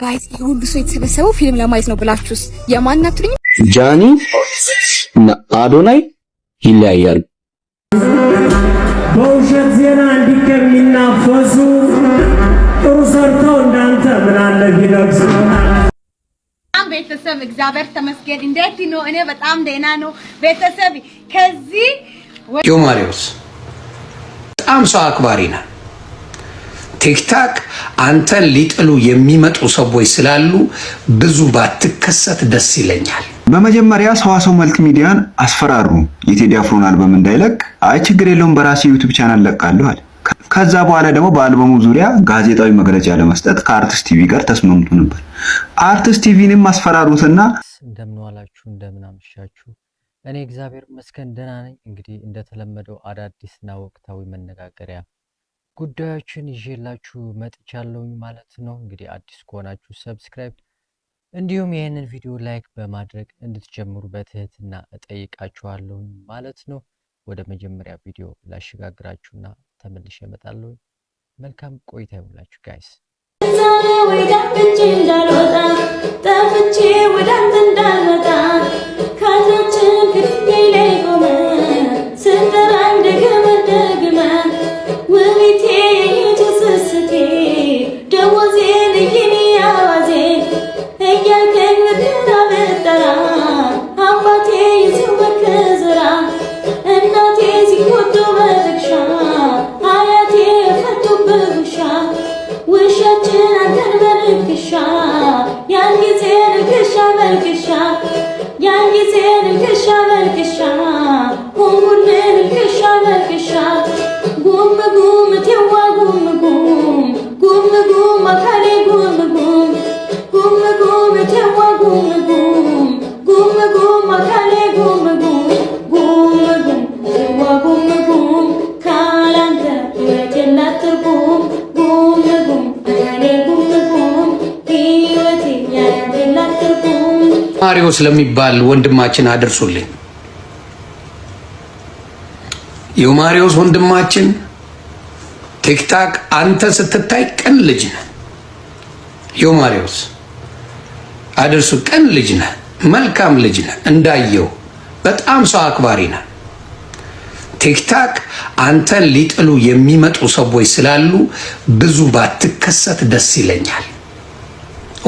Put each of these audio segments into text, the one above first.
ጋይስ ሁሉ ሰው የተሰበሰበው ፊልም ለማየት ነው ብላችሁስ የማናትሉኝ? ጃኒ እና አዶናይ ይለያያሉ። በውሸት ዜና እንዲከሚናፈሱ ጥሩ ሰርተው እንዳንተ ምን አለ ቢነግሱ። ቤተሰብ እግዚአብሔር ተመስገን። እንዴት ነው? እኔ በጣም ደህና ነው። ቤተሰብ ከዚህ ዮማሪዎስ በጣም ሰው አክባሪ ነው። ቲክታክ አንተን ሊጥሉ የሚመጡ ሰዎች ስላሉ ብዙ ባትከሰት ደስ ይለኛል። በመጀመሪያ ሰዋሰው መልክ ሚዲያን አስፈራሩ። የቴዲ አፍሮን አልበም እንዳይለቅ አይ ችግር የለውም በራሴ ዩቲዩብ ቻናል ለቃለሁ አለ። ከዛ በኋላ ደግሞ በአልበሙ ዙሪያ ጋዜጣዊ መግለጫ ለመስጠት ከአርቲስት ቲቪ ጋር ተስማምቶ ነበር። አርቲስት ቲቪንም አስፈራሩትና እንደምን ዋላችሁ እንደምን አመሻችሁ። እኔ እግዚአብሔር ይመስገን ደህና ነኝ። እንግዲህ እንደተለመደው አዳዲስና ወቅታዊ መነጋገሪያ ጉዳዮችን ይዤላችሁ መጥቻለሁኝ ማለት ነው። እንግዲህ አዲስ ከሆናችሁ ሰብስክራይብ እንዲሁም ይህንን ቪዲዮ ላይክ በማድረግ እንድትጀምሩ በትህትና እጠይቃችኋለሁኝ ማለት ነው። ወደ መጀመሪያ ቪዲዮ ላሸጋግራችሁና ተመልሼ እመጣለሁ። መልካም ቆይታ ይሁንላችሁ ጋይስ። ማሪዮስ ለሚባል ወንድማችን አድርሱልኝ። የማሪዮስ ወንድማችን ቲክታክ አንተ ስትታይ ቅን ልጅ ነህ። የማሪዮስ አድርሱ። ቅን ልጅ ነህ፣ መልካም ልጅ ነህ። እንዳየው በጣም ሰው አክባሪ ነህ። ቲክታክ አንተን ሊጥሉ የሚመጡ ሰዎች ስላሉ ብዙ ባትከሰት ደስ ይለኛል።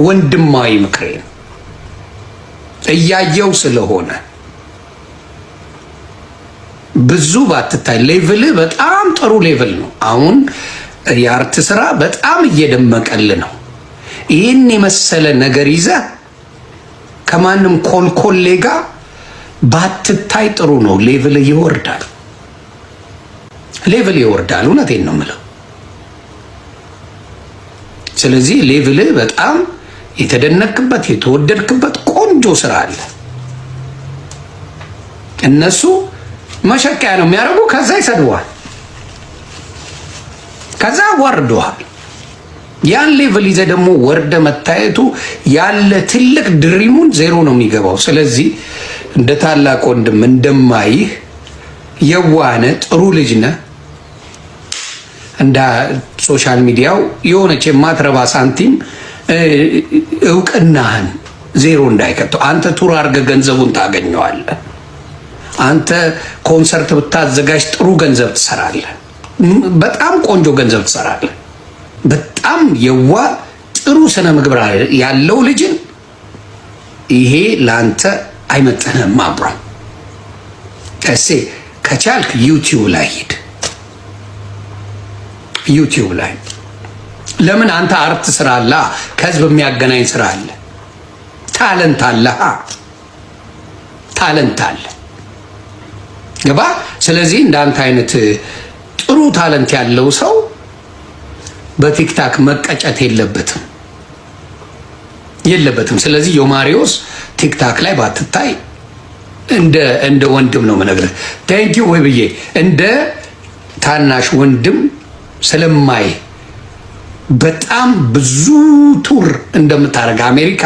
ወንድማዊ ምክሬን እያየው ስለሆነ ብዙ ባትታይ። ሌቭል በጣም ጥሩ ሌቭል ነው። አሁን የአርት ስራ በጣም እየደመቀል ነው። ይህን የመሰለ ነገር ይዘህ ከማንም ኮልኮሌ ጋር ባትታይ ጥሩ ነው። ሌቭል ይወርዳል፣ ሌቭል ይወርዳል። እውነቴን ነው የምለው። ስለዚህ ሌቭል በጣም የተደነቅበት የተወደድክበት ቆንጆ ስራ አለ። እነሱ መሸቀያ ነው የሚያደርጉ። ከዛ ይሰድዋል፣ ከዛ ወርደዋል። ያን ሌቭል ይዘህ ደግሞ ወርደ መታየቱ ያለ ትልቅ ድሪሙን ዜሮ ነው የሚገባው። ስለዚህ እንደ ታላቅ ወንድም እንደማይህ የዋነ ጥሩ ልጅ ነህ። እንደ ሶሻል ሚዲያው የሆነች የማትረባ ሳንቲም እውቅናህን ዜሮ እንዳይከተው። አንተ ቱር አድርገህ ገንዘቡን ታገኘዋለህ። አንተ ኮንሰርት ብታዘጋጅ ጥሩ ገንዘብ ትሰራለህ። በጣም ቆንጆ ገንዘብ ትሰራለህ። በጣም የዋ ጥሩ ስነ ምግባር ያለው ልጅን ይሄ ለአንተ አይመጥህም። አብሮ እሴ ከቻልክ ዩቲዩብ ላይ ሂድ። ዩቲዩብ ላይ ለምን አንተ አርት ስራ አለ፣ ከህዝብ የሚያገናኝ ስራ አለ፣ ታለንት አለ፣ ታለንት አለ። ገባ? ስለዚህ እንዳንተ አይነት ጥሩ ታለንት ያለው ሰው በቲክታክ መቀጨት የለበትም። ስለዚህ ዮማሪዮስ ቲክታክ ላይ ባትታይ እንደ ወንድም ነው የምነግርህ። ቴንኪው ወይ ብዬ እንደ ታናሽ ወንድም ስለማይ በጣም ብዙ ቱር እንደምታደርግ አሜሪካ፣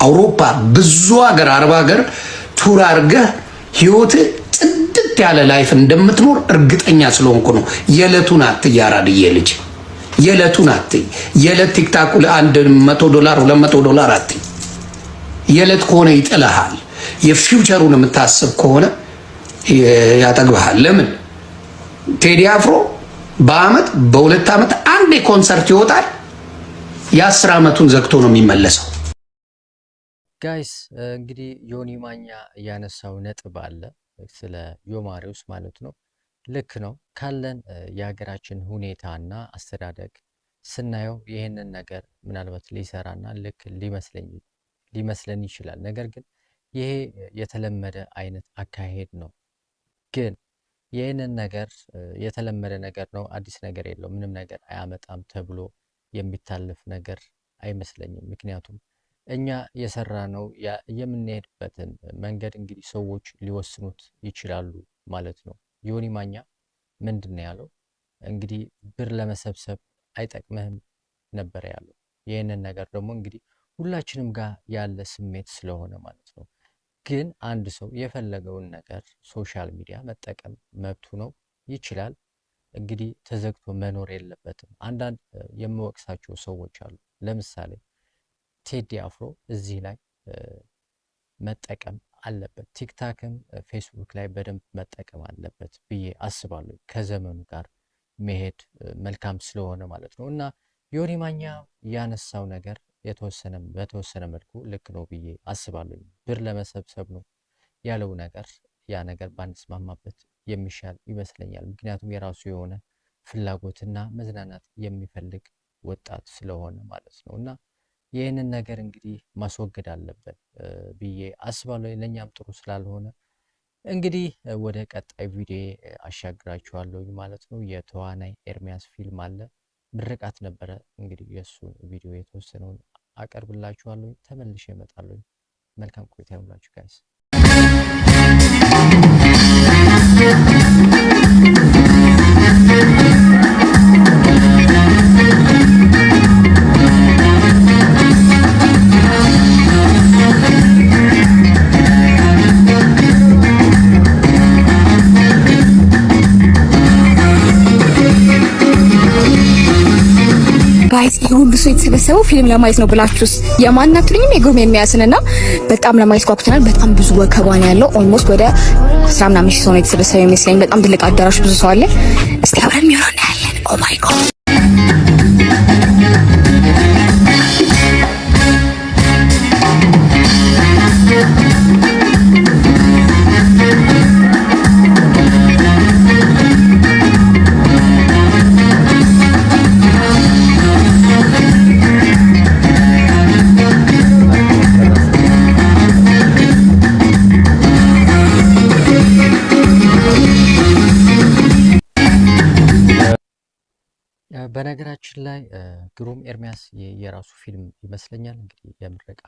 አውሮፓ፣ ብዙ ሀገር፣ አረብ ሀገር ቱር አድርገህ ህይወት ጽድት ያለ ላይፍ እንደምትኖር እርግጠኛ ስለሆንኩ ነው። የዕለቱን አትያራድዬ ልጅ የዕለቱን አትይ። የዕለት ቲክታኩ $100 $200 አትይ። የዕለት ከሆነ ይጥልሃል። የፊውቸሩን የምታስብ ከሆነ ያጠግብሃል። ለምን ቴዲ አፍሮ በአመት በ2 ዓመት አንዴ ኮንሰርት ይወጣል። የ10 ዓመቱን ዘግቶ ነው የሚመለሰው። ጋይስ እንግዲህ ዮኒ ማኛ ያነሳው ነጥብ አለ ስለ ዮማሪውስ ማለት ነው። ልክ ነው። ካለን የሀገራችን ሁኔታና አስተዳደግ ስናየው ይህንን ነገር ምናልባት ሊሰራና ልክ ሊመስለን ይችላል። ነገር ግን ይሄ የተለመደ አይነት አካሄድ ነው። ግን ይህንን ነገር የተለመደ ነገር ነው፣ አዲስ ነገር የለው፣ ምንም ነገር አያመጣም ተብሎ የሚታለፍ ነገር አይመስለኝም። ምክንያቱም እኛ የሰራ ነው የምንሄድበትን መንገድ እንግዲህ ሰዎች ሊወስኑት ይችላሉ ማለት ነው። ዮኒ ማኛ ምንድን ነው ያለው? እንግዲህ ብር ለመሰብሰብ አይጠቅምህም ነበር ያለው። ይህንን ነገር ደግሞ እንግዲህ ሁላችንም ጋር ያለ ስሜት ስለሆነ ማለት ነው። ግን አንድ ሰው የፈለገውን ነገር ሶሻል ሚዲያ መጠቀም መብቱ ነው፣ ይችላል። እንግዲህ ተዘግቶ መኖር የለበትም። አንዳንድ የምወቅሳቸው ሰዎች አሉ። ለምሳሌ ቴዲ አፍሮ እዚህ ላይ መጠቀም አለበት፣ ቲክታክም ፌስቡክ ላይ በደንብ መጠቀም አለበት ብዬ አስባለሁ። ከዘመኑ ጋር መሄድ መልካም ስለሆነ ማለት ነው። እና ዮኒ ማኛ ያነሳው ነገር በተወሰነ መልኩ ልክ ነው ብዬ አስባለሁ። ብር ለመሰብሰብ ነው ያለው ነገር፣ ያ ነገር ባንስማማበት የሚሻል ይመስለኛል። ምክንያቱም የራሱ የሆነ ፍላጎትና መዝናናት የሚፈልግ ወጣት ስለሆነ ማለት ነው። እና ይህንን ነገር እንግዲህ ማስወገድ አለበት ብዬ አስባለሁ። ለእኛም ጥሩ ስላልሆነ እንግዲህ ወደ ቀጣይ ቪዲዮ አሻግራችኋለሁ ማለት ነው። የተዋናይ ኤርሚያስ ፊልም አለ፣ ምርቃት ነበረ። እንግዲህ የእሱን ቪዲዮ የተወሰነውን አቀርብላችኋለሁ። ተመልሼ እመጣለሁ። መልካም ቆይታ ይሁንላችሁ ጋይስ። ጋይስ ሁሉ ሰው የተሰበሰበው ፊልም ለማየት ነው ብላችሁስ የማናትልኝም የግሩም የሚያስንና በጣም ለማየት ጓጉተናል። በጣም ብዙ ወከባ ነው ያለው። ኦልሞስት ወደ 10 ምናምን ሺህ ሰው ነው የተሰበሰበው ይመስለኝ። በጣም ትልቅ አዳራሽ፣ ብዙ ሰው አለ። እስቲ አብረን የሚሆነው እናያለን። ኦ ማይ ጋድ በነገራችን ላይ ግሩም ኤርሚያስ የራሱ ፊልም ይመስለኛል። እንግዲህ የምረቃ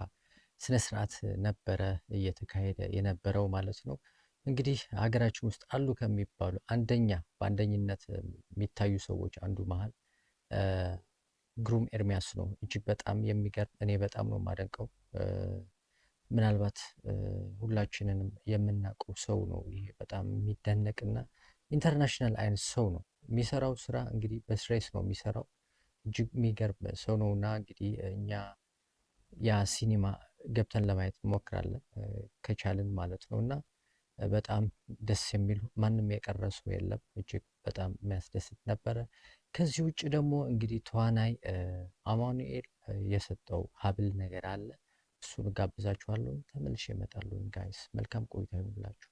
ስነ ስርዓት ነበረ እየተካሄደ የነበረው ማለት ነው። እንግዲህ ሀገራችን ውስጥ አሉ ከሚባሉ በአንደኝነት የሚታዩ ሰዎች አንዱ መሀል ግሩም ኤርሚያስ ነው። እጅግ በጣም የሚገርም፣ እኔ በጣም ነው የማደንቀው። ምናልባት ሁላችንንም የምናውቀው ሰው ነው። ይሄ በጣም የሚደነቅና ኢንተርናሽናል አይነት ሰው ነው። የሚሰራው ስራ እንግዲህ በስትሬስ ነው የሚሰራው። እጅግ የሚገርም ሰው ነው እና እንግዲህ እኛ ያ ሲኒማ ገብተን ለማየት እንሞክራለን ከቻልን ማለት ነው። እና በጣም ደስ የሚል ማንም የቀረ ሰው የለም። እጅግ በጣም የሚያስደስት ነበረ። ከዚህ ውጭ ደግሞ እንግዲህ ተዋናይ አማኑኤል የሰጠው ሀብል ነገር አለ። እሱን ጋብዛችኋለሁ። ተመልሼ እመጣለሁ ጋይስ። መልካም ቆይታ ይሁንላችሁ።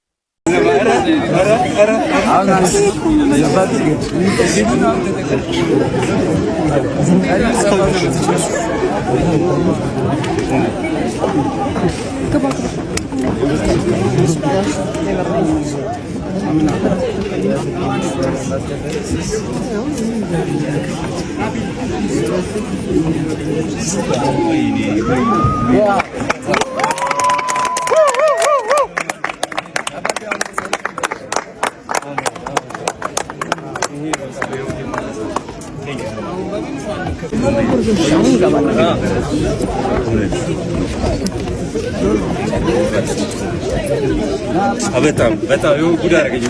በጣም ጉድ አደረገኝ።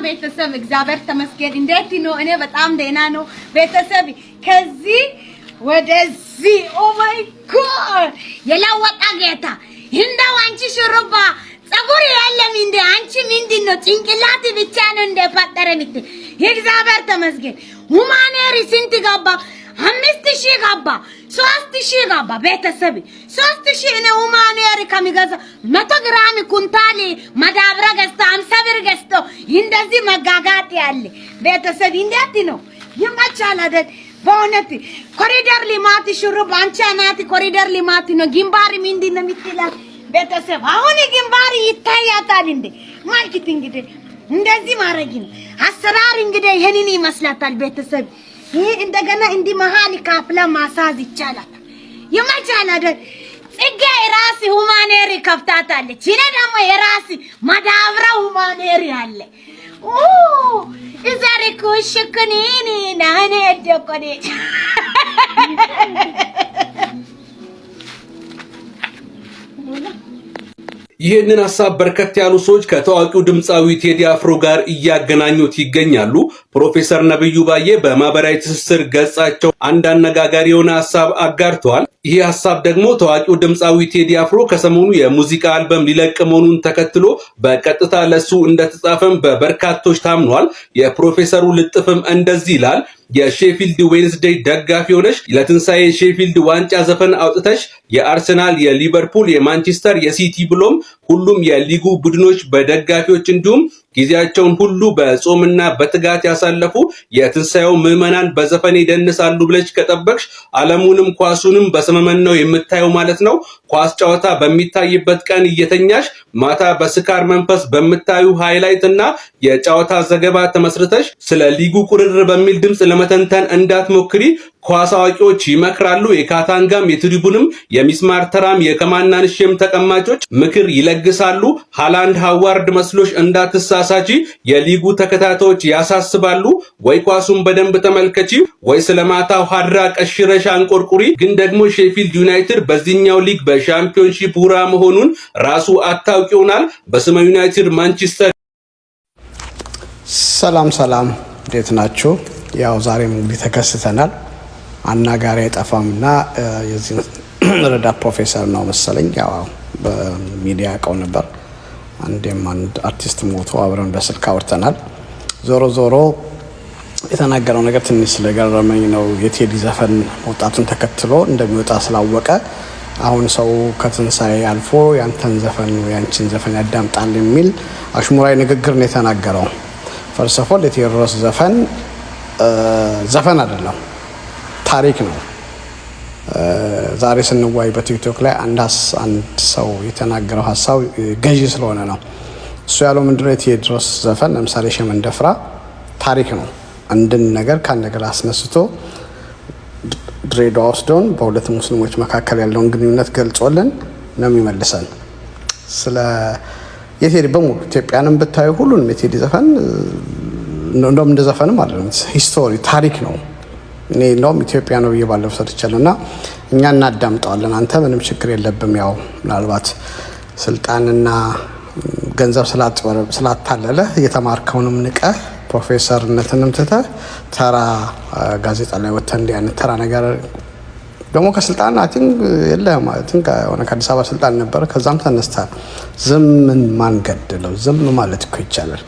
ቤተሰብ እግዚአብሔር ተመስገን። እንዴት ነው? እኔ በጣም ደህና ነው ቤተሰብ። ከዚህ ወደዚህ ኦ ማይ ጋድ የለወጣ ጌታ እንደው አንቺ ሽሩባ ጸጉር የለም እንደ አንቺ ምንድን ነው? ጭንቅላት ብቻ ነው እንደፈጠረ ምት እግዚአብሔር ተመስገን። ሁማኔሪ ስንት ገባ? 5000 ገባ፣ 3000 ገባ ቤተሰብ 3000 ነው። ሁማኔሪ ከሚገዛ 100 ግራም ኩንታል ማዳብራ ገዝቶ 50 ብር ገዝቶ እንደዚህ መጋጋት ያለ ቤተሰብ እንዴት ነው? ይመቻል አይደል? በእውነት ኮሪደር ልማት ሽሩባ አንቺ ናት። ኮሪደር ልማት ነው። ግንባር ምንድን ነው የምትላት ቤተሰብ? አሁን ግንባር ይታያታል እንዴ? ማርኬቲንግ እንግዲህ እንደዚህ ማድረግ ነው። አሰራር እንግዲህ ይሄንን ይመስላታል ቤተሰብ። ይሄ እንደገና እንዲህ መሀል ካፍላ ማሳዝ ይቻላል። ይመቻል አይደል? ጽጌ የራስ ሁማኔሪ ከፍታታለች። እኔ ደግሞ የራስ ማዳብራ ሁማኔሪ አለ። እዛሬ ኩሽክኒኒ ናኔ ደቆኔ ይህንን ሐሳብ በርከት ያሉ ሰዎች ከታዋቂው ድምፃዊ ቴዲ አፍሮ ጋር እያገናኙት ይገኛሉ። ፕሮፌሰር ነብዩ ባዬ በማህበራዊ ትስስር ገጻቸው አንድ አነጋጋሪ የሆነ ሐሳብ አጋርተዋል። ይህ ሐሳብ ደግሞ ታዋቂው ድምፃዊ ቴዲ አፍሮ ከሰሞኑ የሙዚቃ አልበም ሊለቅ መሆኑን ተከትሎ በቀጥታ ለሱ እንደተጻፈም በበርካቶች ታምኗል። የፕሮፌሰሩ ልጥፍም እንደዚህ ይላል። የሼፊልድ ዌንስዴይ ደጋፊ ሆነሽ ለትንሳኤ ሼፊልድ ዋንጫ ዘፈን አውጥተሽ የአርሰናል፣ የሊቨርፑል፣ የማንቸስተር፣ የሲቲ ብሎም ሁሉም የሊጉ ቡድኖች በደጋፊዎች እንዲሁም ጊዜያቸውን ሁሉ በጾምና በትጋት ያሳለፉ የትንሳኤው ምዕመናን በዘፈን ይደንሳሉ ብለሽ ከጠበቅሽ ዓለሙንም ኳሱንም በሰመመን ነው የምታየው ማለት ነው። ኳስ ጨዋታ በሚታይበት ቀን እየተኛሽ ማታ በስካር መንፈስ በምታዩ ሃይላይት እና የጨዋታ ዘገባ ተመስርተሽ ስለ ሊጉ ቁርር በሚል ድምጽ ለመተንተን እንዳትሞክሪ ኳስ አዋቂዎች ይመክራሉ። የካታንጋም የትሪቡንም የሚስማር ተራም የከማናንሽም ተቀማጮች ምክር ይለግሳሉ። ሃላንድ ሃዋርድ መስሎሽ እንዳትሳሳቺ የሊጉ ተከታታዮች ያሳስባሉ። ወይ ኳሱን በደንብ ተመልከቺ ወይ ስለማታው ሀድራ ቀሽረሽ አንቆርቁሪ። ግን ደግሞ ሼፊልድ ዩናይትድ በዚህኛው ሊግ በሻምፒዮንሺፕ ሁራ መሆኑን ራሱ አታውቂውናል። በስመ ዩናይትድ ማንቸስተር። ሰላም እንዴት ናችሁ? ያው ዛሬም እንግዲህ ተከስተናል። አናጋሪ አይጠፋምና የዚህ ረዳት ፕሮፌሰር ነው መሰለኝ። ያው በሚዲያ ያውቀው ነበር። አንዴም አንድ አርቲስት ሞቶ አብረን በስልክ አውርተናል። ዞሮ የተናገረው ነገር ትንሽ ስለገረመኝ ነው። የቴዲ ዘፈን ወጣቱን ተከትሎ እንደሚወጣ ስላወቀ አሁን ሰው ከትንሳኤ አልፎ ያንተን ዘፈን ያንቺን ዘፈን ያዳምጣል የሚል አሽሙራዊ ንግግር ነው የተናገረው። ፈርሰፎል የቴዎድሮስ ዘፈን አይደለም፣ ታሪክ ነው። ዛሬ ስንዋይ በቲክቶክ ላይ አንድ ሰው የተናገረው ሀሳብ ገዢ ስለሆነ ነው። እሱ ያለው ምንድነው? የቴዎድሮስ ዘፈን ለምሳሌ ሸመንደፍራ ታሪክ ነው። አንድን ነገር ከአንድ ነገር አስነስቶ ድሬዳዋ ወስዶን በሁለት ሙስሊሞች መካከል ያለውን ግንኙነት ገልጾልን ነው የሚመልሰን። ስለ የቴዲ በሙሉ ኢትዮጵያንም ብታዩ ሁሉንም የቴዲ ዘፈን እንደውም እንደ ዘፈንም አይደለም፣ ሂስቶሪ ታሪክ ነው። እኔ እንደውም ኢትዮጵያ ነው ብዬ ባለፈው ሰርቻለሁ እና እኛ እናዳምጠዋለን። አንተ ምንም ችግር የለብም። ያው ምናልባት ስልጣንና ገንዘብ ስላታለለ የተማርከውንም ንቀህ ፕሮፌሰርነትንም ትተህ ተራ ጋዜጣ ላይ ወጥተህ እንዲህ አይነት ተራ ነገር ደግሞ ከስልጣን የለህም ማለት ሆነ። ከአዲስ አበባ ስልጣን ነበር፣ ከዛም ተነስተህ ዝምን ማን ገደለው? ዝም ማለት እኮ ይቻላል።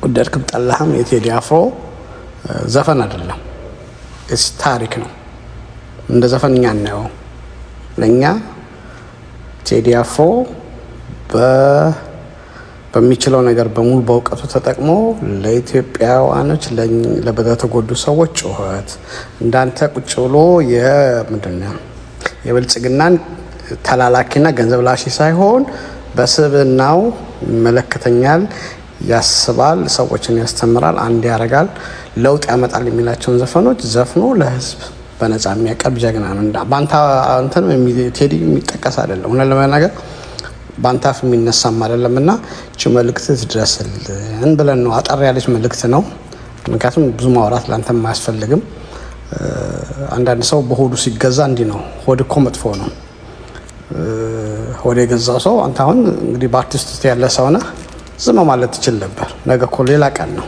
ወደድክም ጠላህም የቴዲ አፍሮ ዘፈን አይደለም፣ ታሪክ ነው። እንደ ዘፈን እኛ እናየው። ለእኛ ቴዲ አፍሮ በሚችለው ነገር በሙሉ በእውቀቱ ተጠቅሞ ለኢትዮጵያውያኖች ለተጎዱ ሰዎች ጩኸት እንዳንተ ቁጭ ብሎ የብልጽግናን ተላላኪና ገንዘብ ላሺ ሳይሆን በስብናው ይመለከተኛል፣ ያስባል፣ ሰዎችን ያስተምራል፣ አንድ ያደርጋል፣ ለውጥ ያመጣል የሚላቸውን ዘፈኖች ዘፍኖ ለህዝብ በነፃ የሚያቀርብ ጀግና ነው። ባንታ እንትን ቴዲ የሚጠቀስ አይደለም። ሆነ ለመናገር ባንታፍ የሚነሳም አይደለምና እቺ መልእክት ትድረስልን ብለን ነው። አጠር ያለች መልእክት ነው። ምክንያቱም ብዙ ማውራት ላንተም አያስፈልግም። አንዳንድ ሰው በሆዱ ሲገዛ እንዲህ ነው። ሆድ እኮ መጥፎ ነው። ሆድ የገዛው ሰው አንተ አሁን እንግዲህ በአርቲስት ውስጥ ያለ ሰው ነህ። ዝም ማለት ትችል ነበር። ነገ እኮ ሌላ ቀን ነው።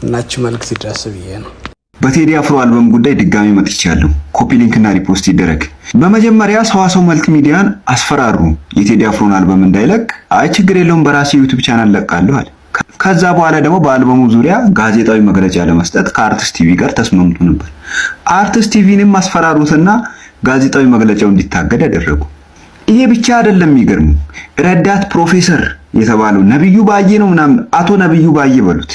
እናቺ መልእክት ይድረስ ብዬ ነው። በቴዲ አፍሮ አልበም ጉዳይ ድጋሚ መጥቻለሁ። ኮፒ ሊንክ እና ሪፖስት ይደረግ። በመጀመሪያ ሰዋሰው መልክ ሚዲያን አስፈራሩ የቴዲ አፍሮን አልበም እንዳይለቅ። አይ ችግር የለውም በራሴ ዩቲዩብ ቻናል ለቃለሁ አለ። ከዛ በኋላ ደግሞ በአልበሙ ዙሪያ ጋዜጣዊ መግለጫ ለመስጠት ከአርቲስት ቲቪ ጋር ተስማምቶ ነበር። አርቲስት ቲቪንም አስፈራሩትና ጋዜጣዊ መግለጫው እንዲታገድ አደረጉ። ይሄ ብቻ አይደለም የሚገርሙ ረዳት ፕሮፌሰር የተባለው ነብዩ ባዬ ነው ምናምን አቶ ነብዩ ባዬ በሉት።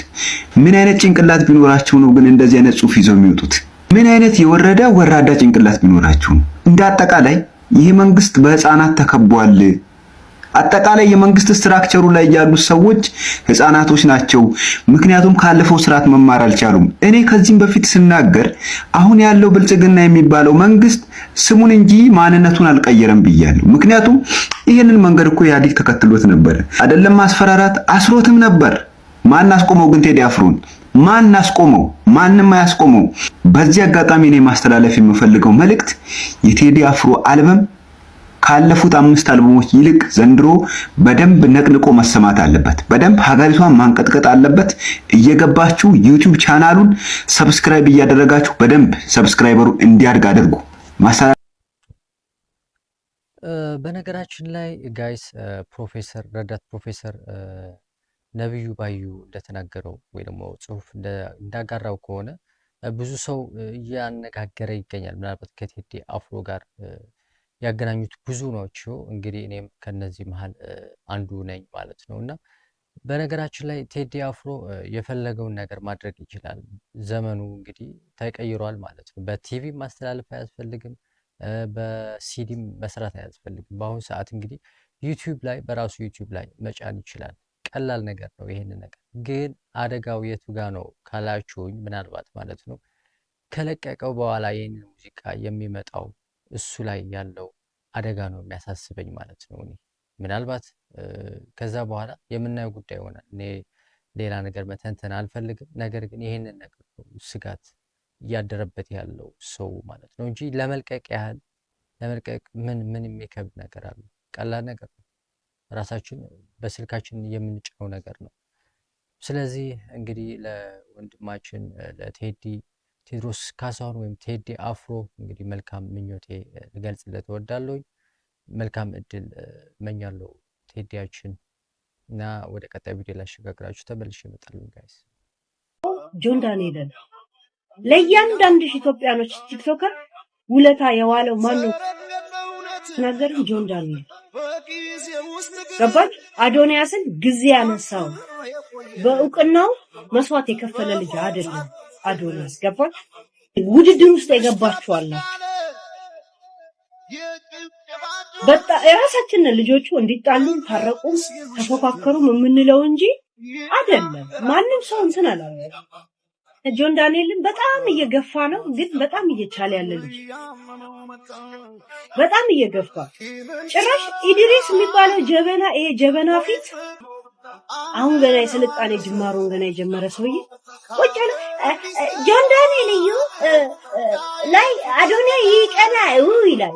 ምን አይነት ጭንቅላት ቢኖራቸው ነው ግን እንደዚህ አይነት ጽሑፍ ይዘው የሚወጡት? ምን አይነት የወረደ ወራዳ ጭንቅላት ቢኖራቸው ነው? እንደ አጠቃላይ ይሄ መንግስት በህፃናት ተከቧል። አጠቃላይ የመንግስት ስትራክቸሩ ላይ ያሉት ሰዎች ህፃናቶች ናቸው። ምክንያቱም ካለፈው ስርዓት መማር አልቻሉም። እኔ ከዚህም በፊት ስናገር አሁን ያለው ብልጽግና የሚባለው መንግስት ስሙን እንጂ ማንነቱን አልቀየረም ብያለሁ። ምክንያቱም ይሄንን መንገድ እኮ ኢህአዴግ ተከትሎት ነበር። አይደለም ማስፈራራት አስሮትም ነበር። ማን አስቆመው ግን ቴዲ አፍሮን? ማን አስቆመው? ማንንም አያስቆመው። በዚህ አጋጣሚ እኔ ማስተላለፍ የምፈልገው መልእክት የቴዲ አፍሮ አልበም ካለፉት 5 አልበሞች ይልቅ ዘንድሮ በደንብ ነቅንቆ መሰማት አለበት። በደንብ ሀገሪቷን ማንቀጥቀጥ አለበት። እየገባችሁ ዩቲዩብ ቻናሉን ሰብስክራይብ እያደረጋችሁ በደንብ ሰብስክራይበሩ እንዲያድግ አድርጉ። በነገራችን ላይ ጋይስ ፕሮፌሰር ረዳት ፕሮፌሰር ነብዩ ባዩ እንደተናገረው ወይ ደግሞ ጽሁፍ እንዳጋራው ከሆነ ብዙ ሰው እያነጋገረ ይገኛል። ምናልባት ከቴዲ አፍሮ ጋር ያገናኙት ብዙ ናቸው። እንግዲህ እኔም ከነዚህ መሃል አንዱ ነኝ ማለት ነው። እና በነገራችን ላይ ቴዲ አፍሮ የፈለገውን ነገር ማድረግ ይችላል። ዘመኑ እንግዲህ ተቀይሯል ማለት ነው። በቲቪ ማስተላለፍ አያስፈልግም፣ በሲዲም መስራት አያስፈልግም። በአሁኑ ሰዓት እንግዲህ ዩቲዩብ ላይ በራሱ ዩቲዩብ ላይ መጫን ይችላል። ቀላል ነገር ነው። ይሄንን ነገር ግን አደጋው የቱ ጋር ነው ካላችሁኝ፣ ምናልባት ማለት ነው ከለቀቀው በኋላ ይህንን ሙዚቃ የሚመጣው እሱ ላይ ያለው አደጋ ነው የሚያሳስበኝ ማለት ነው። እኔ ምናልባት ከዛ በኋላ የምናየው ጉዳይ ይሆናል። እኔ ሌላ ነገር መተንተን አልፈልግም። ነገር ግን ይሄንን ነገር ነው ስጋት እያደረበት ያለው ሰው ማለት ነው እንጂ ለመልቀቅ ምን የሚከብድ ነገር አለ? ቀላል ነገር ነው። ራሳችን በስልካችን የምንጭነው ነገር ነው። ስለዚህ እንግዲህ ለወንድማችን ለቴዲ ቴዎድሮስ ካሳሁን ወይም ቴዲ አፍሮ እንግዲህ መልካም ምኞቴ ልገልጽለት እወዳለሁኝ። መልካም እድል እመኛለሁ ቴዲያችን እና ወደ ቀጣይ ቪዲዮ ላሸጋግራችሁ ተመልሼ እመጣለሁ ጋይስ። ጆን ዳንኤልን ለእያንዳንዱ ኢትዮጵያኖች ቲክቶከር ውለታ የዋለው ማን ነው? ተናገርን። ጆን ዳንኤል ገባች። አዶንያስን ጊዜ ያነሳው በእውቅናው መስዋዕት የከፈለ ልጅ አይደለም አዶንያስ። ገባች። ውድድር ውስጥ የገባችኋለሁ በጣም የራሳችንን ልጆቹ እንዲጣሉ ታረቁ ተፎካከሩ የምንለው እንጂ አይደለም። ማንም ሰው እንትን አላለ። ጆን ዳንኤልን በጣም እየገፋ ነው፣ ግን በጣም እየቻለ ያለ ልጅ በጣም እየገፋ ጭራሽ ኢድሪስ የሚባለው ጀበና ይሄ ጀበና ፊት አሁን ገና የስልጣኔ ጅማሮን ገና የጀመረ ሰውዬ ቁጭ ነው። ጆን ዳንኤል ላይ አዶንያ ይቀናው ይላል።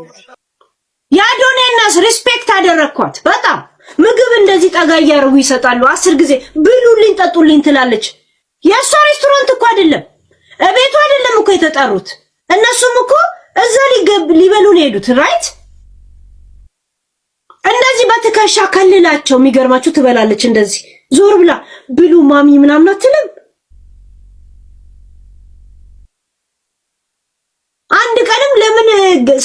የአዶንያናስ ሪስፔክት አደረኳት በጣም ምግብ እንደዚህ ጠጋ እያደረጉ ይሰጣሉ። 10 ጊዜ ብሉልኝ ጠጡልኝ ትላለች። የእሷ ሬስቶራንት እኮ አይደለም እቤቱ አይደለም እኮ የተጠሩት። እነሱም እኮ እዛ ሊበሉ ነው የሄዱት። ራይት እንደዚህ በትከሻ ከልላቸው የሚገርማችሁ ትበላለች። እንደዚህ ዞር ብላ ብሉ ማሚ ምናምን አትልም። አንድ ቀንም ለምን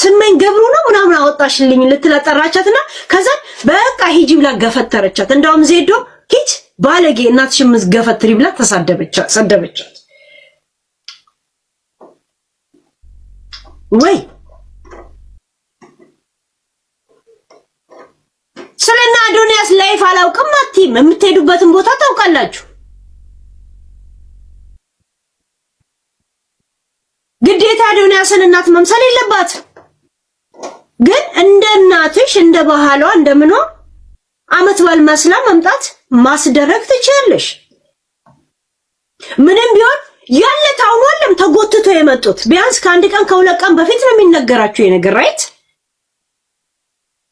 ስመኝ ገብሩ ነው ምናምን አወጣሽልኝ ልትለጠራቻትና ከዛ በቃ ሂጂ ብላ ገፈተረቻት። እንዳውም ዜዶ ሂጅ ባለጌ እናትሽም ገፈትሪ ብላ ሰደበቻት። ወይ ስለና አዶንያስ ላይፍ አላውቅም አትይም። የምትሄዱበትን ቦታ ታውቃላችሁ። ግዴታ አዶንያስን እናት መምሰል የለባት። ግን እንደ እናትሽ እንደ ባህሏ እንደምኗ አመት ባል መስላ መምጣት ማስደረግ ትችላለሽ። ምንም ቢሆን ያለ ታውኗልም ተጎትቶ የመጡት ቢያንስ ከአንድ ቀን ከሁለት ቀን በፊት ነው የሚነገራችሁ የነገር ራይት።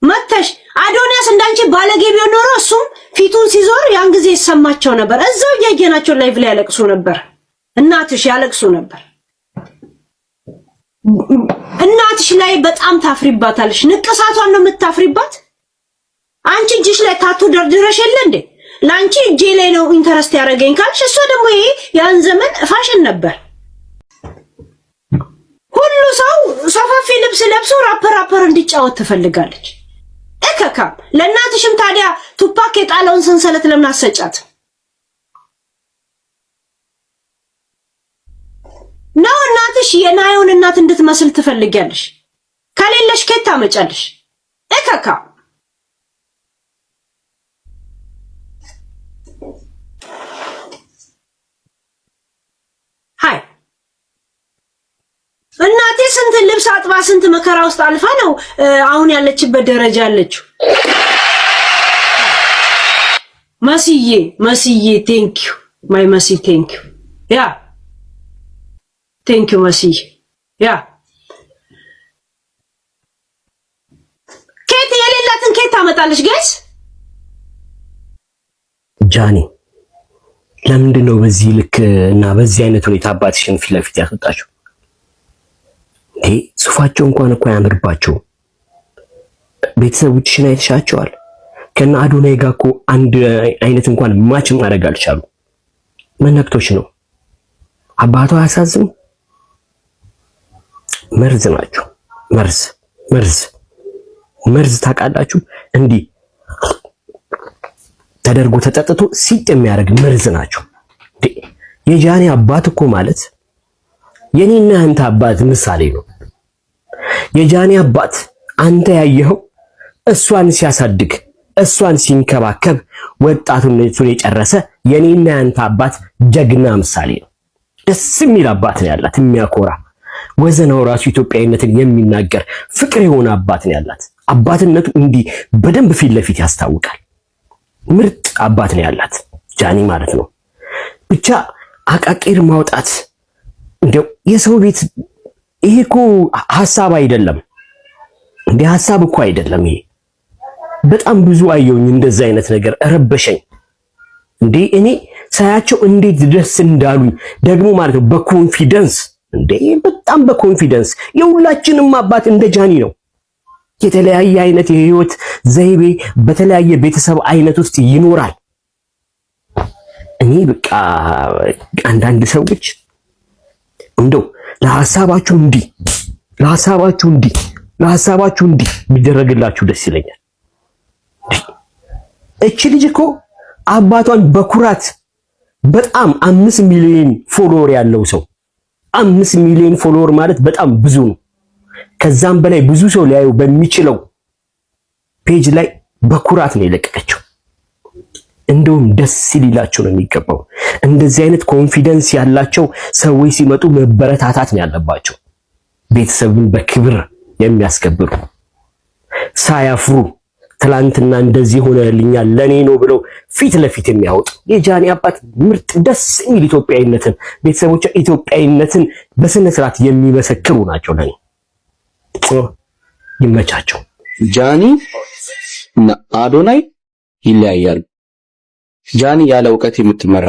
መተሽ አዶንያስ እንዳንቺ ባለጌ ቢሆን ኖሮ እሱም ፊቱን ሲዞር ያን ጊዜ ይሰማቸው ነበር። እዛው እያየናቸው ላይቭ ላይ ያለቅሱ ነበር። እናትሽ ያለቅሱ ነበር። እናትሽ ላይ በጣም ታፍሪባታለሽ። ንቅሳቷን ነው የምታፍሪባት። አንቺ እጅሽ ላይ ታቱ ደርድረሽ የለ እንዴ? ላንቺ እጄ ላይ ነው ኢንተረስት ያደረገኝ ካልሽ፣ እሷ ደግሞ ይሄ ያን ዘመን ፋሽን ነበር። ሁሉ ሰው ሰፋፊ ልብስ ለብሶ ራፐር እንዲጫወት ትፈልጋለች። እከካም ለእናትሽም ታዲያ ቱፓክ የጣለውን ሰንሰለት ለምን አሰጫት ነው? እናትሽ የናዮን እናት እንድትመስል ትፈልጊያለሽ። ከሌለሽ ከየት ታመጫለሽ? እከካም ሃይ እናቴ ስንት ልብስ አጥባ ስንት መከራ ውስጥ አልፋ ነው አሁን ያለችበት ደረጃ ያለችው። መስዬ ቴንክ ዩ ማይ መሲ ቴንክ ዩ ያ ቴንክ ዩ መስዬ ያ ኬት የሌላትን ኬት ታመጣለች ጋይስ። ጃኒ ለምንድን ነው በዚህ ልክ እና በዚህ አይነት ሁኔታ አባትሽን ፊት ለፊት ያስወጣችው? ሱፋቸው እንኳን እኮ ያምርባቸው። ቤተሰቦችሽን አይተሻቸዋል? ከና አዶናይ ጋር እኮ አንድ አይነት እንኳን ማች ማድረግ አልቻሉ። መነክቶች ነው። አባቷ አያሳዝም? መርዝ ናቸው። መርዝ ታውቃላችሁ? እንዲህ ተደርጎ ተጠጥቶ ሲጥ የሚያደርግ መርዝ ናቸው። የጃኒ አባት እኮ ማለት የኔና አንተ አባት ምሳሌ ነው። የጃኒ አባት አንተ ያየኸው እሷን ሲያሳድግ እሷን ሲንከባከብ ወጣቱነቱን የጨረሰ የኔና አንተ አባት ጀግና ምሳሌ ነው። ደስ የሚል አባት ነው ያላት፣ የሚያኮራ ወዘናው ራሱ ኢትዮጵያዊነትን የሚናገር ፍቅር የሆነ አባት ነው ያላት። አባትነቱ እንዲህ በደንብ ፊት ለፊት ያስታውቃል። ምርጥ አባት ነው ያላት ጃኒ ማለት ነው። ብቻ አቃቂር ማውጣት እንደው የሰው ቤት ይሄ እኮ ሐሳብ አይደለም እንዴ? ሐሳብ እኮ አይደለም ይሄ። በጣም ብዙ አየሁኝ እንደዛ አይነት ነገር ረበሸኝ እንዴ። እኔ ሳያቸው እንዴት ደስ እንዳሉኝ ደግሞ ማለት ነው በኮንፊደንስ እንዴ፣ በጣም በኮንፊደንስ። የሁላችንም አባት እንደ ጃኒ ነው። የተለያየ አይነት የህይወት ዘይቤ በተለያየ ቤተሰብ አይነት ውስጥ ይኖራል። እኔ በቃ አንዳንድ ሰዎች እንደው ለሐሳባችሁ እንዲህ ቢደረግላችሁ ደስ ይለኛል። እቺ ልጅ እኮ አባቷን በኩራት በጣም 5 ሚሊዮን ፎሎወር ያለው ሰው 5 ሚሊዮን ፎሎወር ማለት በጣም ብዙ ነው። ከዛም በላይ ብዙ ሰው ሊያዩ በሚችለው ፔጅ ላይ በኩራት ነው የለቀቀችው። እንደውም ደስ ሊላቸው ነው የሚገባው። እንደዚህ አይነት ኮንፊደንስ ያላቸው ሰዎች ሲመጡ መበረታታት ነው ያለባቸው። ቤተሰብን በክብር የሚያስከብሩ ሳያፍሩ ትላንትና እንደዚህ ሆነልኛል ለኔ ነው ብለው ፊት ለፊት የሚያወጡ የጃኒ አባት ምርጥ ደስ የሚል ኢትዮጵያዊነትን ቤተሰቦቿ ኢትዮጵያዊነትን በስነ ስርዓት የሚመሰክሩ ናቸው። ለኔ ይመቻቸው። ጃኒ እና አዶናይ ይለያያሉ። ጃኒ ያለ እውቀት የምትመራ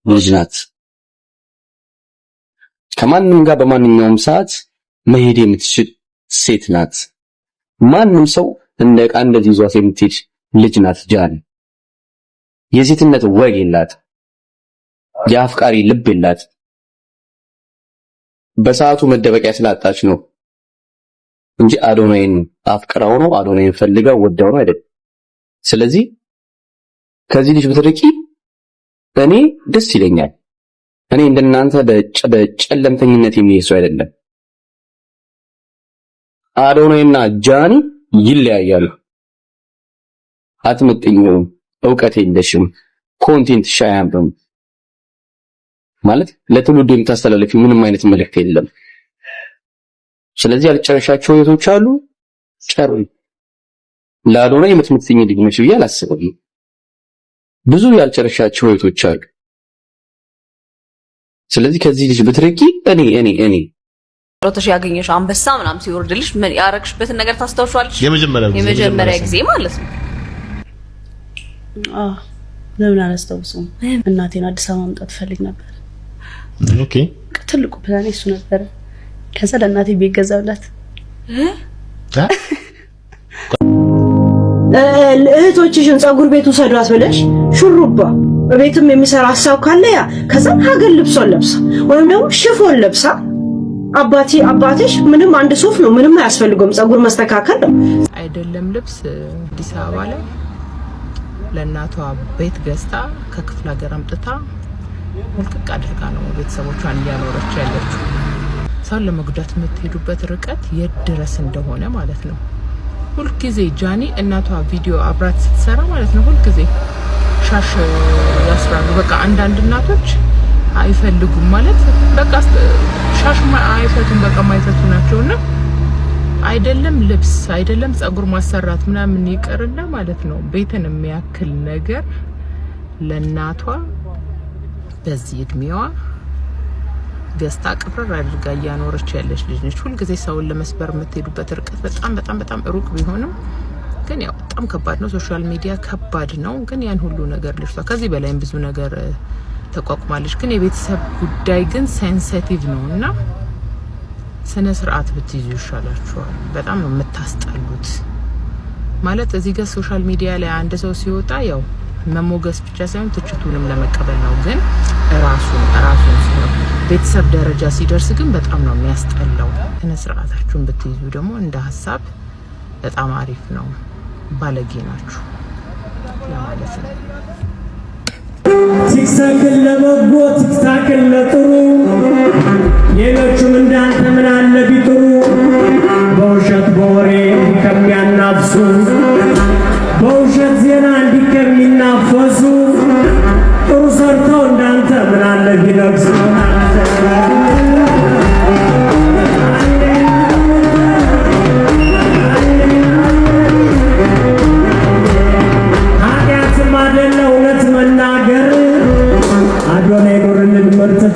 ልጅ ናት። ከማንም ጋር በማንኛውም ሰዓት መሄድ የምትችል ሴት ናት። ማንም ሰው እንደ ዕቃ እንደዚህ ይዟት የምትሄድ ልጅ ናት ጃኒ። የሴትነት ወግ የላት፣ የአፍቃሪ ልብ የላት። በሰዓቱ መደበቂያ ስላጣች ነው እንጂ አዶናይን አፍቅራው ነው፣ አዶናይን ፈልጋው ወዳው ነው አይደል? ስለዚህ ከዚህ ልጅ ብትርቂ እኔ ደስ ይለኛል። እኔ እንደናንተ በጨለምተኝነት የሚሄድ ሰው አይደለም። አዶናይና ጃኒ ይለያያሉ። አትመጥኝም፣ እውቀት የለሽም፣ ኮንቴንት ሻያምም ማለት ለትውልዱ የምታስተላልፊ ምንም አይነት መልእክት የለም። ስለዚህ ያልጨረሻቸው ህይወቶች አሉ። ጨሩ ለአዶናይ የምትመጥኝ ልጅ ነሽ ብዬ አላስብም። ብዙ ያልጨረሻቸው ህይወቶች አሉ። ስለዚህ ከዚህ ልጅ ብትርቂ እኔ ሮተሽ ያገኘሽ አንበሳ ምናምን ሲወርድልሽ ምን ያረክሽበትን ነገር ታስተውሻለሽ? የመጀመሪያ ጊዜ ማለት ነው። ለምን አላስተውሰውም? እናቴን አዲስ አበባ ማምጣት ፈልግ ነበር። ኦኬ ትልቁ ፕላኔ እሱ ነበር። ከዛ ለእናቴ ቤት ገዛውላት። እህቶችሽን ጸጉር ቤት ውሰዷት ብለሽ ሹሩባ በቤትም የሚሰራ ሀሳብ ካለ ያ ከዛ ሀገር ልብሷን ለብሳ ወይም ደግሞ ሽፎን ለብሳ አባትሽ ምንም አንድ ሱፍ ነው ምንም አያስፈልገውም ጸጉር መስተካከል ነው አይደለም ልብስ አዲስ አበባ ላይ ለእናቷ ቤት ገዝታ ከክፍለ ሀገር አምጥታ ሙልቅቅ አድርጋ ነው ቤተሰቦቿን እያኖረች ያለችው። ሰው ለመጉዳት የምትሄዱበት ርቀት የት ድረስ እንደሆነ ማለት ነው። ሁልጊዜ ጃኒ እናቷ ቪዲዮ አብራት ስትሰራ ማለት ነው ሁልጊዜ ሻሽ ያስራሉ። በቃ አንዳንድ እናቶች አይፈልጉም ማለት በቃ ሻሽ አይፈቱም በቃ ማይፈቱ ናቸውና አይደለም ልብስ አይደለም ጸጉር ማሰራት ምናምን ይቀርና ማለት ነው ቤትን የሚያክል ነገር ለእናቷ በዚህ እድሜዋ ገዝታ ቅብር አድርጋ እያኖረች ያለች ልጅ ነች። ሁልጊዜ ሰውን ለመስበር የምትሄዱበት ርቀት በጣም ሩቅ ቢሆንም ግን ያው በጣም ከባድ ነው። ሶሻል ሚዲያ ከባድ ነው። ግን ያን ሁሉ ነገር ልጅቷ ከዚህ በላይም ብዙ ነገር ተቋቁማለች። ግን የቤተሰብ ጉዳይ ግን ሴንሲቲቭ ነውና ስነ ስርዓት ብትይዙ ይሻላችኋል። በጣም ነው የምታስጠሉት ማለት እዚህ ጋር ሶሻል ሚዲያ ላይ አንድ ሰው ሲወጣ ያው መሞገስ ብቻ ሳይሆን ትችቱንም ለመቀበል ነው። ግን ራሱን ሲሆን ቤተሰብ ደረጃ ሲደርስ ግን በጣም ነው የሚያስጠላው። ስነ ስርዓታችሁን ብትይዙ ደግሞ እንደ ሀሳብ በጣም አሪፍ ነው። ባለጌ ናችሁ ለማለት ነው። ቲክታክን ለበጎ ቲክታክን ለጥሩ ሌሎቹም እንዳንተ ምን አለ ቢጥሩ በውሸት በወሬ ከሚያናፍሱ በውሸት ዜና እንዲህ ከሚናፈሱ ጥሩ ሰርተው እንዳንተ ምን አለ ቢነግሱ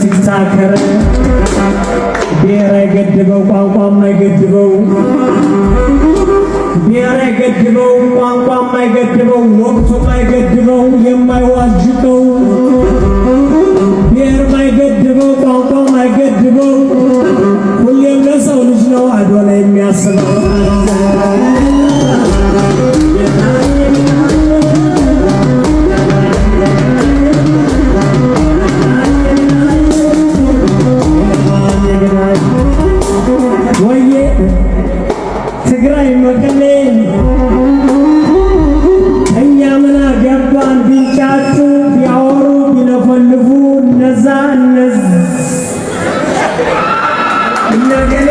ቲክታከር ብሔር አይገድበው ቋንቋም አይገድበው ብሔር አይገድበው ቋንቋም አይገድበው ወቅቱም አይገድበው የማይዋጅቀው ብሔር አይገድበው ቋንቋም አይገድበው ሁሌም ለሰው ልጅ ነው አዶናይ የሚያስበው ትግራይ መቀሌ እኛ ምን አገባን ቢንጫጩ ቢያወሩ ቢለፈልፉ እነዛ ነገሌ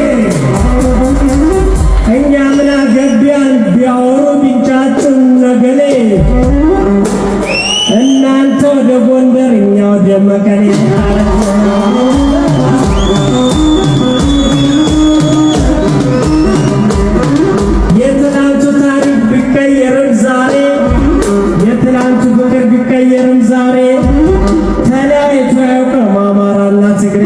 እኛ ምን አገባን ቢያወሩ ቢንጫጩ ነገሌ እናንተ ወደ ጎንደር እኛ ወደ መቀሌ የትላንቱ ፍቅር ቢቀየርም ዛሬ ተለያይቶ አያውቅም አማራና ትግሬ።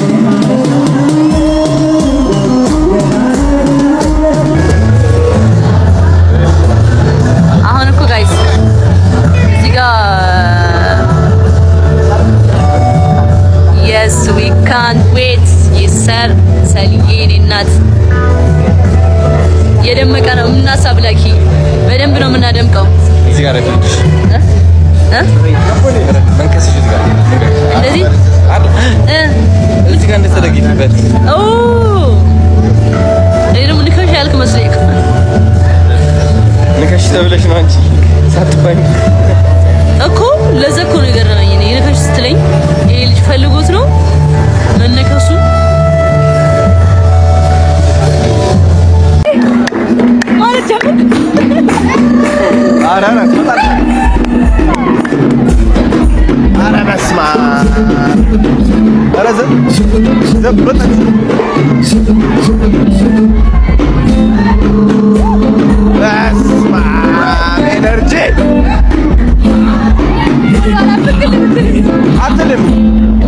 አሁን እኮ ጋይስ እዚህ ጋር yes we can't wait ይሰር ሰልዬ እኔ እናት የደመቀ ነው የምናሳብላኪ በደንብ ነው የምናደምቀው። እዚህ ጋር አትልሽ መንከስሽ እዚህ ጋር እንደዚህ እዚህ ጋር እንደተደግይበት እኔ ደግሞ ልከሽ ያልክ መስለኝ ልከሽ ተብለሽ ነው አንቺ ሳትባኝ እኮ ለዛ እኮ ነው የገረመኝ። እኔ ልከሽ ስትለኝ ይሄ ልጅ ፈልጎት ነው መነከሱ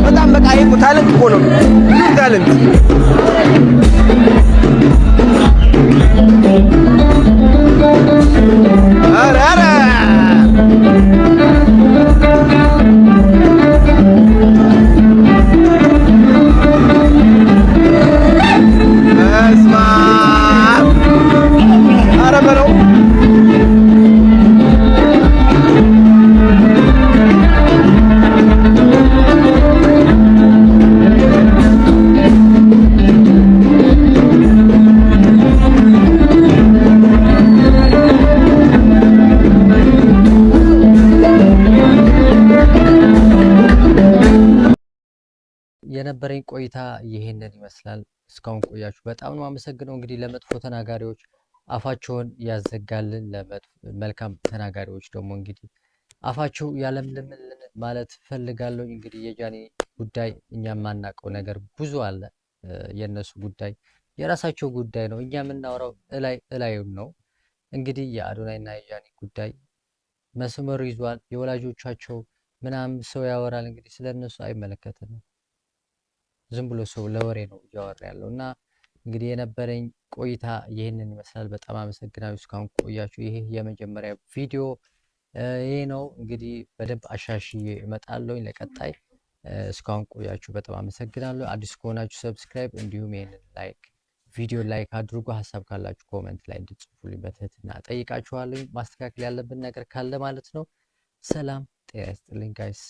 በጣም በቃ እኮ ታለንት እኮ ነው ታለንት ኧረ በስመ አብ ኧረ በለው የነበረኝ ቆይታ ይሄንን ይመስላል። እስካሁን ቆያችሁ በጣም ነው አመሰግነው። እንግዲህ ለመጥፎ ተናጋሪዎች አፋቸውን ያዘጋልን፣ ለመልካም ተናጋሪዎች ደግሞ እንግዲህ አፋቸው ያለምልምልን ማለት ፈልጋለሁ። እንግዲህ የጃኒ ጉዳይ እኛ የማናውቀው ነገር ብዙ አለ። የነሱ ጉዳይ የራሳቸው ጉዳይ ነው። እኛ የምናወራው እላዩን ነው። እንግዲህ የአዶናይና የጃኒ ጉዳይ መስመር ይዟል። የወላጆቻቸው ምናምን ሰው ያወራል። እንግዲህ ስለነሱ አይመለከትንም። ዝም ብሎ ሰው ለወሬ ነው እያወራ ያለው እና እንግዲህ የነበረኝ ቆይታ ይህንን ይመስላል። በጣም አመሰግናለሁ እስካሁን ቆያችሁ። ይሄ የመጀመሪያ ቪዲዮ ይሄ ነው። እንግዲህ በደንብ አሻሽዬ እመጣለሁኝ ለቀጣይ። እስካሁን ቆያችሁ በጣም አመሰግናለሁ። አዲስ ከሆናችሁ ሰብስክራይብ፣ እንዲሁም ይሄንን ቪዲዮ ላይክ አድርጉ። ሀሳብ ካላችሁ ኮመንት ላይ እንድትጽፉልኝ በትህትና ጠይቃችኋለሁ። ማስተካከል ያለብን ነገር ካለ ማለት ነው። ሰላም ጤና ይስጥልኝ ጋይስ።